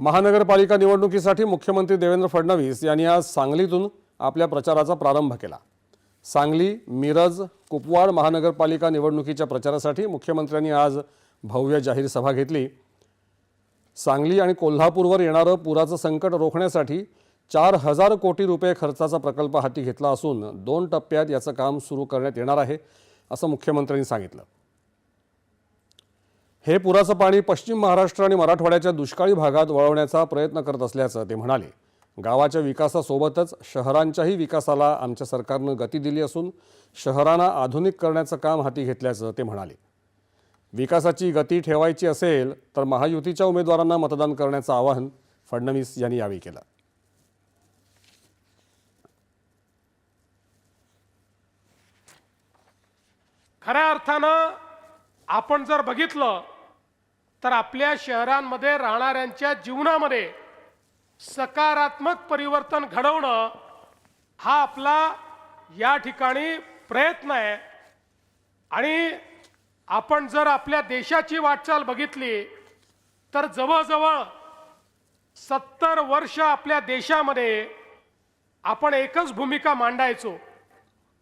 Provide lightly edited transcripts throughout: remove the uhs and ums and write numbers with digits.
महानगरपालिका निवडणुकीसाठी मुख्यमंत्री देवेंद्र फडणवीस यांनी आज सांगलीतून आपल्या प्रचाराचा प्रारंभ केला। सांगली, मिरज, कुपवाड महानगरपालिका निवडणुकीच्या प्रचारासाठी मुख्यमंत्र्यांनी आज भव्य जाहीर सभा घेतली। सांगली आणि कोल्हापूरवर येणारे पुराचे संकट रोखण्यासाठी 4000 कोटी रुपये खर्चाचा प्रकल्प हाती घेतला असून 2 टप्प्यात याचे काम सुरू करण्यात येणार आहे, असं मुख्यमंत्र्यांनी सांगितलं। हे पुराचे पाणी पश्चिम महाराष्ट्र आणि मराठवाड्याच्या दुष्काळी भागात वळवण्याचा प्रयत्न करत असल्याचं ते म्हणाले। गावाच्या विकासासोबतच शहरांच्याही विकासाला आमच्या सरकारने गती दिली असून शहरांना आधुनिक करण्याचे काम हाती घेतल्याचं ते म्हणाले। विकासाची गती ठेवायची असेल तर महायुतीच्या उमेदवारांना मतदान करण्याचं आवाहन फडणवीस यांनी यावेळी केलं। खऱ्या अर्थानं आपण जर बघितलं तर आपल्या शहरांमध्ये राहणाऱ्यांच्या जीवनामध्ये सकारात्मक परिवर्तन घडवणं हा आपला या ठिकाणी प्रयत्न आहे। आणि आपण जर आपल्या देशाची वाटचाल बघितली तर जवळजवळ 70 वर्ष आपल्या देशामध्ये आपण एकच भूमिका मांडायचो।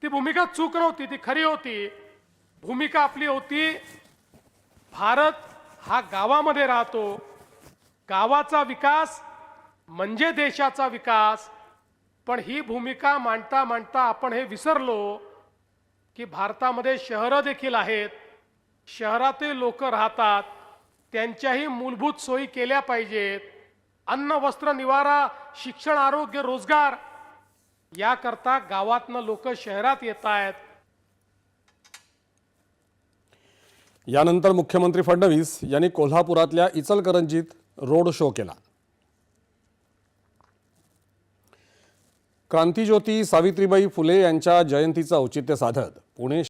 ती भूमिका चूक नव्हती, ती खरी होती। भूमिका आपली होती, भारत हा गावामध्ये राहतो, गावाचा विकास म्हणजे देशाचा विकास। पण ही भूमिका मांडता मांडता आपण हे विसरलो की भारतामध्ये शहरं देखील आहेत, शहरातील लोक राहतात, त्यांच्याही मूलभूत सोयी केल्या पाहिजेत। अन्न, वस्त्र, निवारा, शिक्षण, आरोग्य, रोजगार याकरता गावातनं लोक शहरात येत आहेत। यानंतर मुख्यमंत्री फडणवीस यांनी कोल्हापुरातल्या इचलकरंजीत रोड शो केला। क्रांतिज्योती सावित्रीबाई फुले यांच्या जयंतीचं औचित्य साधत पुणे